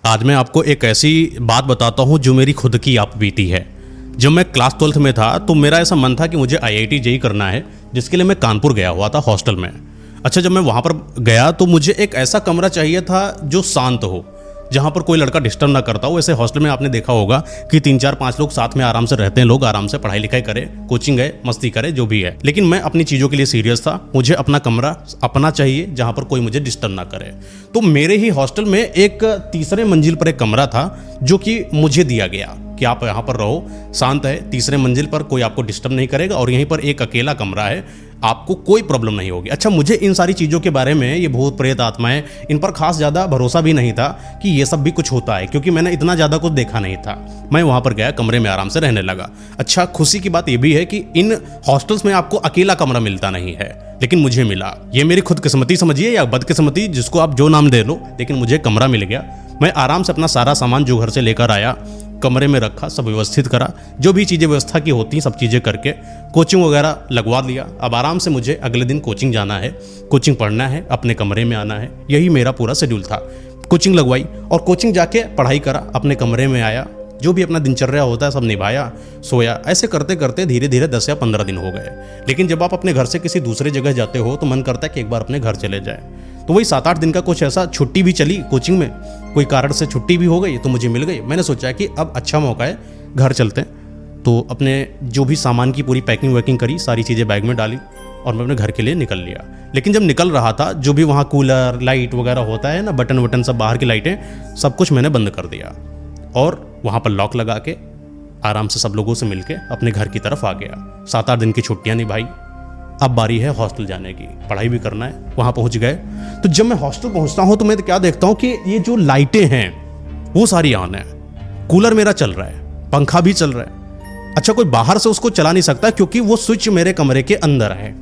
आज मैं आपको एक ऐसी बात बताता हूँ जो मेरी खुद की आप बीती है। जब मैं क्लास 12th में था तो मेरा ऐसा मन था कि मुझे IIT JEE करना है, जिसके लिए मैं कानपुर गया हुआ था हॉस्टल में। अच्छा, जब मैं वहाँ पर गया तो मुझे एक ऐसा कमरा चाहिए था जो शांत हो, जहाँ पर कोई लड़का डिस्टर्ब ना करता हो। ऐसे हॉस्टल में आपने देखा होगा कि 3-4-5 लोग साथ में आराम से रहते हैं, लोग आराम से पढ़ाई लिखाई करें, कोचिंग गए, मस्ती करे, जो भी है। लेकिन मैं अपनी चीज़ों के लिए सीरियस था। मुझे अपना कमरा अपना चाहिए जहाँ पर कोई मुझे डिस्टर्ब ना करे। तो मेरे ही हॉस्टल में एक तीसरे मंजिल पर एक कमरा था जो कि मुझे दिया गया कि आप यहाँ पर रहो, शांत है, तीसरे मंजिल पर कोई आपको डिस्टर्ब नहीं करेगा और यहीं पर एक अकेला कमरा है, आपको कोई प्रॉब्लम नहीं होगी। अच्छा, मुझे इन सारी चीज़ों के बारे में, ये भूत प्रेत आत्माएं, इन पर खास ज़्यादा भरोसा भी नहीं था कि ये सब भी कुछ होता है, क्योंकि मैंने इतना ज़्यादा कुछ देखा नहीं था। मैं वहाँ पर गया, कमरे में आराम से रहने लगा। अच्छा, खुशी की बात ये भी है कि इन हॉस्टल्स में आपको अकेला कमरा मिलता नहीं है, लेकिन मुझे मिला। ये मेरी खुदकिस्मती समझिए या बदकिस्मती, जिसको आप जो नाम दे लो, लेकिन मुझे कमरा मिल गया। मैं आराम से अपना सारा सामान जो घर से लेकर आया कमरे में रखा, सब व्यवस्थित करा, जो भी चीज़ें व्यवस्था की होती सब चीज़ें करके कोचिंग वगैरह लगवा लिया। अब आराम से मुझे अगले दिन कोचिंग जाना है, कोचिंग पढ़ना है, अपने कमरे में आना है, यही मेरा पूरा शेड्यूल था। कोचिंग लगवाई और कोचिंग जाके पढ़ाई करा, अपने कमरे में आया, जो भी अपना दिनचर्या होता है सब निभाया, सोया। ऐसे करते करते धीरे धीरे 10 या 15 दिन हो गए। लेकिन जब आप अपने घर से किसी दूसरे जगह जाते हो तो मन करता है कि एक बार अपने घर चले जाए। तो वही 7-8 दिन का कुछ ऐसा छुट्टी भी चली कोचिंग में, कोई कारण से छुट्टी भी हो गई तो मुझे मिल गई। मैंने सोचा कि अब अच्छा मौका है, घर चलते हैं। तो अपने जो भी सामान की पूरी पैकिंग वैकिंग करी, सारी चीज़ें बैग में डाली और मैं अपने घर के लिए निकल लिया। लेकिन जब निकल रहा था, जो भी वहाँ कूलर लाइट वगैरह होता है ना, बटन वटन सब बाहर की लाइटें, सब कुछ मैंने बंद कर दिया और वहाँ पर लॉक लगा के आराम से सब लोगों से मिलके अपने घर की तरफ आ गया। 7-8 दिन की छुट्टियाँ निभाई। अब बारी है हॉस्टल जाने की, पढ़ाई भी करना है। वहाँ पहुँच गए तो जब मैं हॉस्टल पहुँचता हूँ तो मैं क्या देखता हूँ कि ये जो लाइटें हैं वो सारी ऑन है, कूलर मेरा चल रहा है, पंखा भी चल रहा है। अच्छा, कोई बाहर से उसको चला नहीं सकता क्योंकि वो स्विच मेरे कमरे के अंदर है।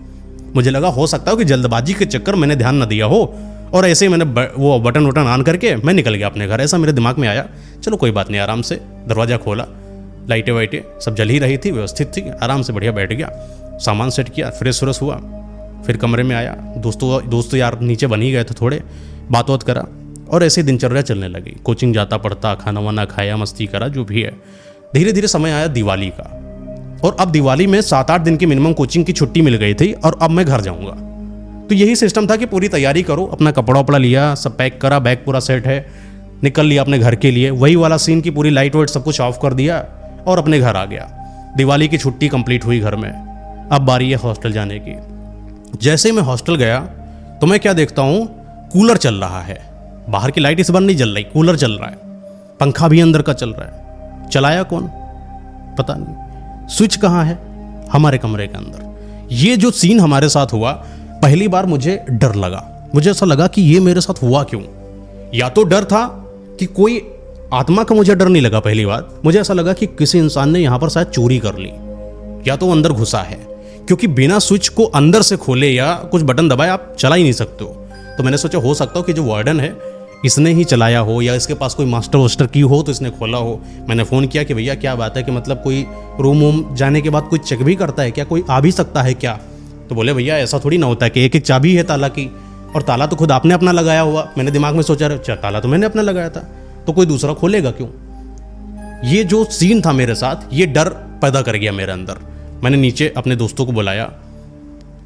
मुझे लगा हो सकता है कि जल्दबाजी के चक्कर मैंने ध्यान न दिया हो और ऐसे ही मैंने वो बटन वटन ऑन करके मैं निकल गया अपने घर। ऐसा मेरे दिमाग में आया। चलो कोई बात नहीं, आराम से दरवाज़ा खोला, लाइटें वाइटें सब जल ही रही थी, व्यवस्थित थी, आराम से बढ़िया बैठ गया, सामान सेट किया, फ्रेश व्रेश हुआ, फिर कमरे में आया। दोस्त यार नीचे बन ही गए थे, थोड़े बात बात करा और ऐसे दिनचर्या चलने लगी। कोचिंग जाता पढ़ता, खाना वाना खाया, मस्ती करा, जो भी है। धीरे धीरे समय आया दिवाली का और अब दिवाली में 7-8 दिन की मिनिमम कोचिंग की छुट्टी मिल गई थी और अब मैं घर जाऊँगा। तो यही सिस्टम था कि पूरी तैयारी करो, अपना कपड़ा वपड़ा लिया, सब पैक करा, बैग पूरा सेट है, निकल लिया अपने घर के लिए। वही वाला सीन की पूरी लाइट वाइट सब कुछ ऑफ कर दिया और अपने घर आ गया। दिवाली की छुट्टी कंप्लीट हुई घर में। अब बारी है हॉस्टल जाने की। जैसे ही मैं हॉस्टल गया तो मैं क्या देखता हूँ, कूलर चल रहा है, बाहर की लाइट इस बार नहीं जल रही, कूलर चल रहा है, पंखा भी अंदर का चल रहा है। चलाया कौन पता नहीं, स्विच कहाँ है, हमारे कमरे के अंदर। ये जो सीन हमारे साथ हुआ, पहली बार मुझे डर लगा। मुझे ऐसा लगा कि ये मेरे साथ हुआ क्यों। या तो डर था कि कोई आत्मा का, मुझे डर नहीं लगा। पहली बात मुझे ऐसा लगा कि किसी इंसान ने यहाँ पर शायद चोरी कर ली, या तो अंदर घुसा है, क्योंकि बिना स्विच को अंदर से खोले या कुछ बटन दबाए आप चला ही नहीं सकते हो। तो मैंने सोचा हो सकता हो कि जो वार्डन है इसने ही चलाया हो या इसके पास कोई मास्टर वास्टर की हो तो इसने खोला हो। मैंने फ़ोन किया कि भैया क्या बात है, कि मतलब कोई रूम वूम जाने के बाद कोई चेक भी करता है क्या, कोई आ भी सकता है क्या। तो बोले भैया ऐसा थोड़ी ना होता है कि एक एक चाबी है ताला की, और ताला तो खुद आपने अपना लगाया हुआ। मैंने दिमाग में सोचा ताला तो मैंने अपना लगाया था, तो कोई दूसरा खोलेगा क्यों। ये जो सीन था मेरे साथ, ये डर पैदा कर गया मेरे अंदर। मैंने नीचे अपने दोस्तों को बुलाया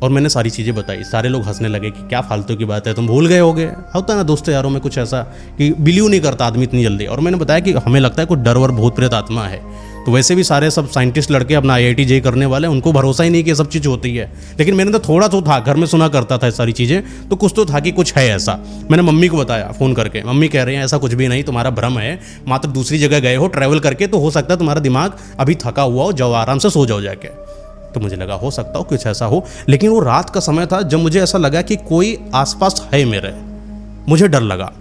और मैंने सारी चीज़ें बताई। सारे लोग हंसने लगे कि क्या फालतू की बात है, तुम भूल गए होगे। होता है ना दोस्तों यारों में कुछ ऐसा कि बिलीव नहीं करता आदमी इतनी जल्दी। और मैंने बताया कि हमें लगता है कुछ डर वर भूत प्रेत आत्मा है। तो वैसे भी सारे सब साइंटिस्ट लड़के अपना IIT JEE करने वाले, उनको भरोसा ही नहीं कि ये सब चीज़ होती है। लेकिन मैंने तो थोड़ा तो था, घर में सुना करता था सारी चीज़ें, तो कुछ तो था कि कुछ है ऐसा। मैंने मम्मी को बताया फ़ोन करके, मम्मी कह रहे हैं ऐसा कुछ भी नहीं, तुम्हारा भ्रम है, मात्र दूसरी जगह गए हो ट्रैवल करके, तो हो सकता है तुम्हारा दिमाग अभी थका हुआ हो, जाओ आराम से सो जाओ जाके। तो मुझे लगा हो सकता हो कुछ ऐसा हो। लेकिन वो रात का समय था जब मुझे ऐसा लगा कि कोई आसपास है मेरे। मुझे डर लगा,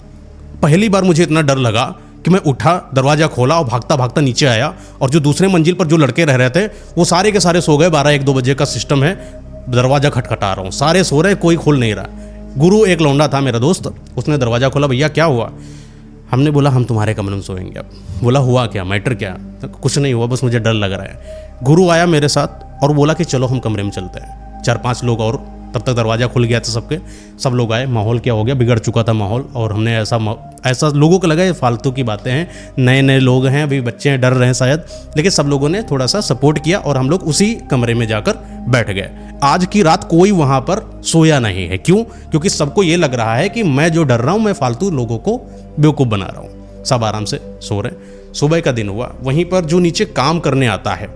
पहली बार मुझे इतना डर लगा कि मैं उठा, दरवाज़ा खोला और भागता भागता नीचे आया। और जो दूसरे मंजिल पर जो लड़के रह रहे थे वो सारे के सारे सो गए। 12-1-2 बजे का सिस्टम है, दरवाज़ा खटखटा रहा हूँ, सारे सो रहे, कोई खोल नहीं रहा। गुरु एक लौंडा था मेरा दोस्त, उसने दरवाज़ा खोला, भैया क्या हुआ। हमने बोला हम तुम्हारे कमरे में सोएंगे। अब बोला हुआ क्या, मैटर क्या। तो कुछ नहीं हुआ, बस मुझे डर लग रहा है। गुरु आया मेरे साथ और बोला कि चलो हम कमरे में चलते हैं। 4-5 लोग और तब तक दरवाज़ा खुल गया था सबके, सब लोग आए, माहौल क्या हो गया, बिगड़ चुका था माहौल। और हमने ऐसा लोगों को लगा ये फालतू की बातें हैं, नए नए लोग हैं, अभी बच्चे हैं, डर रहे हैं शायद, लेकिन सब लोगों ने थोड़ा सा सपोर्ट किया और हम लोग उसी कमरे में जाकर बैठ गए। आज की रात कोई वहाँ पर सोया नहीं है। क्यों? क्योंकि सबको ये लग रहा है कि मैं जो डर रहा हूँ, मैं फालतू लोगों को बेवकूफ़ बना रहा हूँ। सब आराम से सो रहे। सुबह का दिन हुआ। वहीं पर जो नीचे काम करने आता है,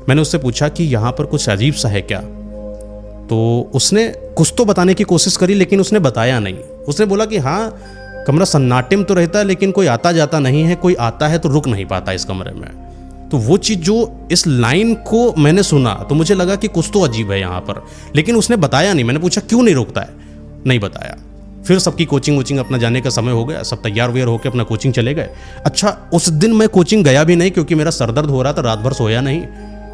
मैंने उससे पूछा कि यहाँ पर कुछ अजीब सा है क्या? तो उसने कुछ तो बताने की कोशिश करी, लेकिन उसने बताया नहीं। उसने बोला कि हाँ, कमरा सन्नाटे में तो रहता है, लेकिन कोई आता जाता नहीं है, कोई आता है तो रुक नहीं पाता इस कमरे में। तो वो चीज़ जो इस लाइन को मैंने सुना तो मुझे लगा कि कुछ तो अजीब है यहाँ पर, लेकिन उसने बताया नहीं। मैंने पूछा क्यों नहीं रुकता है, नहीं बताया। फिर सबकी कोचिंग वोचिंग अपना जाने का समय हो गया, सब तैयार व्यार होकर अपना कोचिंग चले गए। अच्छा, उस दिन मैं कोचिंग गया भी नहीं क्योंकि मेरा सर दर्द हो रहा था, रात भर सोया नहीं।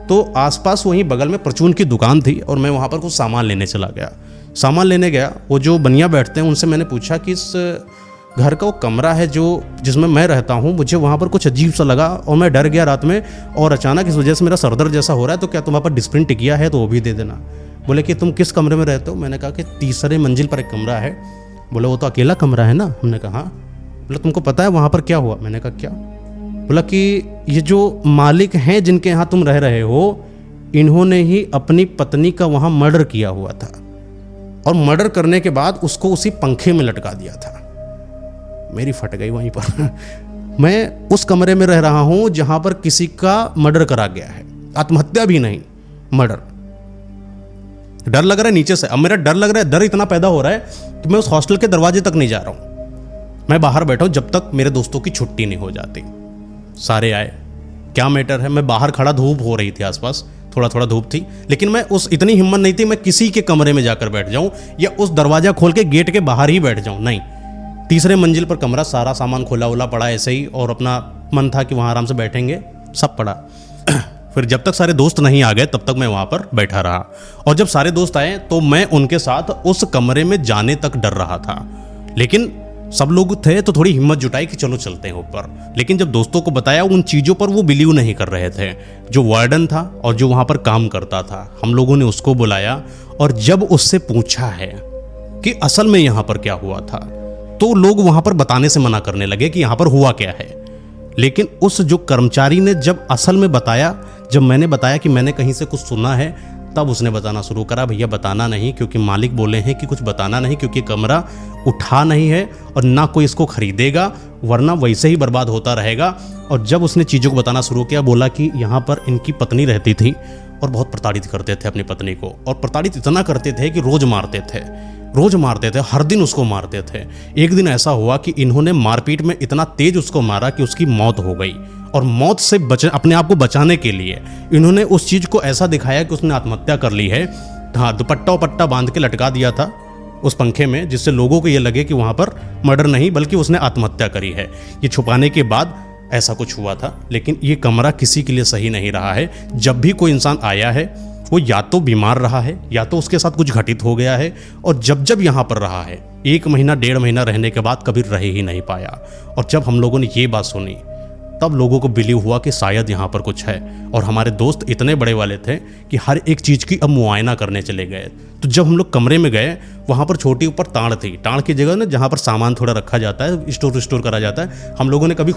तो आसपास वहीं बगल में परचून की दुकान थी और मैं वहाँ पर कुछ सामान लेने चला गया। सामान लेने गया, वो जो बनिया बैठते हैं उनसे मैंने पूछा कि इस घर का वो कमरा है जो जिसमें मैं रहता हूँ, मुझे वहाँ पर कुछ अजीब सा लगा और मैं डर गया रात में, और अचानक इस वजह से मेरा सर दर्द जैसा हो रहा है, तो क्या तुम वहाँ पर डिस्प्रिन टिकिया है तो वो भी दे देना। बोले कि तुम किस कमरे में रहते हो? मैंने कहा कि तीसरे मंजिल पर एक कमरा है। बोले वो तो अकेला कमरा है ना? हमने कहा हाँ। बोला तुमको पता है वहाँ पर क्या हुआ? मैंने कहा क्या? बोला कि ये जो मालिक हैं जिनके यहाँ तुम रह रहे हो, इन्होंने ही अपनी पत्नी का वहाँ मर्डर किया हुआ था, और मर्डर करने के बाद उसको उसी पंखे में लटका दिया था। मेरी फट गई वहीं पर। मैं उस कमरे में रह रहा हूँ जहाँ पर किसी का मर्डर करा गया है, आत्महत्या भी नहीं, मर्डर। डर लग रहा है नीचे से। अब मेरा डर लग रहा है, डर इतना पैदा हो रहा है कि मैं उस हॉस्टल के दरवाजे तक नहीं जा रहा हूँ। मैं बाहर बैठा हूँ जब तक मेरे दोस्तों की छुट्टी नहीं हो जाती। सारे आए, क्या मैटर है? मैं बाहर खड़ा, धूप हो रही थी आसपास, थोड़ा थोड़ा धूप थी, लेकिन मैं उस इतनी हिम्मत नहीं थी मैं किसी के कमरे में जाकर बैठ जाऊं या उस दरवाजा खोल के गेट के बाहर ही बैठ जाऊं। नहीं, तीसरे मंजिल पर कमरा, सारा सामान खोला उला पड़ा ऐसे ही, और अपना मन था कि वहाँ आराम से बैठेंगे, सब पड़ा। फिर जब तक सारे दोस्त नहीं आ गए तब तक मैं वहाँ पर बैठा रहा, और जब सारे दोस्त आए तो मैं उनके साथ उस कमरे में जाने तक डर रहा था। लेकिन सब लोग थे तो थोड़ी हिम्मत जुटाई कि चलो चलते हैं ऊपर। लेकिन जब दोस्तों को बताया उन चीज़ों पर वो बिलीव नहीं कर रहे थे। जो वार्डन था और जो वहाँ पर काम करता था, हम लोगों ने उसको बुलाया और जब उससे पूछा है कि असल में यहाँ पर क्या हुआ था, तो लोग वहाँ पर बताने से मना करने लगे कि यहाँ पर हुआ क्या है। लेकिन उस जो कर्मचारी ने जब असल में बताया, जब मैंने बताया कि मैंने कहीं से कुछ सुना है, तब उसने बताना शुरू करा, भैया बताना नहीं, क्योंकि मालिक बोले हैं कि कुछ बताना नहीं, क्योंकि कमरा उठा नहीं है और ना कोई इसको खरीदेगा, वरना वैसे ही बर्बाद होता रहेगा। और जब उसने चीज़ों को बताना शुरू किया, बोला कि यहाँ पर इनकी पत्नी रहती थी और बहुत प्रताड़ित करते थे अपनी पत्नी को, और प्रताड़ित इतना करते थे कि रोज़ मारते थे, हर दिन उसको मारते थे। एक दिन ऐसा हुआ कि इन्होंने मारपीट में इतना तेज उसको मारा कि उसकी मौत हो गई, और मौत से अपने आप को बचाने के लिए इन्होंने उस चीज़ को ऐसा दिखाया कि उसने आत्महत्या कर ली है। हाँ, दुपट्टा उपट्टा बांध के लटका दिया था उस पंखे में, जिससे लोगों को ये लगे कि वहाँ पर मर्डर नहीं बल्कि उसने आत्महत्या करी है। ये छुपाने के बाद ऐसा कुछ हुआ था। लेकिन ये कमरा किसी के लिए सही नहीं रहा है। जब भी कोई इंसान आया है, वो या तो बीमार रहा है या तो उसके साथ कुछ घटित हो गया है, और जब यहाँ पर रहा है 1 महीना 1.5 महीना रहने के बाद कभी रह ही नहीं पाया। और जब हम लोगों ने ये बात सुनी तब लोगों को बिलीव हुआ कि शायद यहाँ पर कुछ है। और हमारे दोस्त इतने बड़े वाले थे कि हर एक चीज़ की अब मुआयना करने चले गए। तो जब हम लोग कमरे में गए, वहाँ पर छोटी ऊपर ताड़ थी, ताड़ की जगह ना जहाँ पर सामान थोड़ा रखा जाता है, स्टोर करा जाता है, हम लोगों ने कभी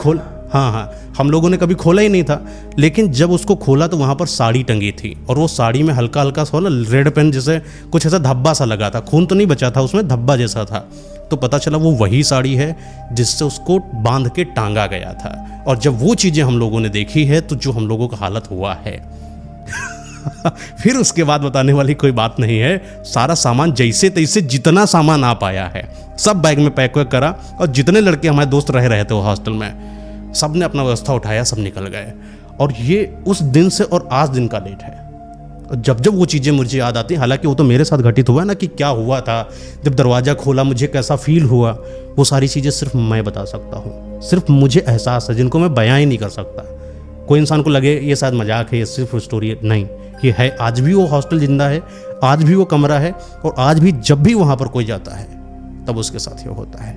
हम लोगों ने कभी खोला ही नहीं था। लेकिन जब उसको खोला तो वहाँ पर साड़ी टंगी थी, और वो साड़ी में हल्का हल्का सा ना रेड पेन जैसे कुछ ऐसा धब्बा सा लगा था, खून तो नहीं बचा था उसमें, धब्बा जैसा था। तो पता चला वो वही साड़ी है जिससे उसको बांध के टांगा गया था। और जब वो चीज़ें हम लोगों ने देखी है तो जो हम लोगों का हालत हुआ है फिर उसके बाद बताने वाली कोई बात नहीं है। सारा सामान जैसे तैसे जितना सामान आ पाया है सब बैग में पैक वैक करा, और जितने लड़के हमारे दोस्त रहे थे वो हॉस्टल में, सब ने अपना व्यवस्था उठाया, सब निकल गए। और ये उस दिन से और आज दिन का डेट है। जब जब वो चीज़ें मुझे याद आती, हालांकि वो तो मेरे साथ घटित हुआ ना, कि क्या हुआ था, जब दरवाज़ा खोला मुझे कैसा फील हुआ, वो सारी चीज़ें सिर्फ मैं बता सकता हूँ। सिर्फ मुझे एहसास है जिनको मैं बयां ही नहीं कर सकता। कोई इंसान को लगे ये शायद मजाक है, ये सिर्फ स्टोरी है, नहीं, ये है। आज भी वो हॉस्टल जिंदा है, आज भी वो कमरा है, और आज भी जब भी वहाँ पर कोई जाता है तब उसके साथ ये होता है।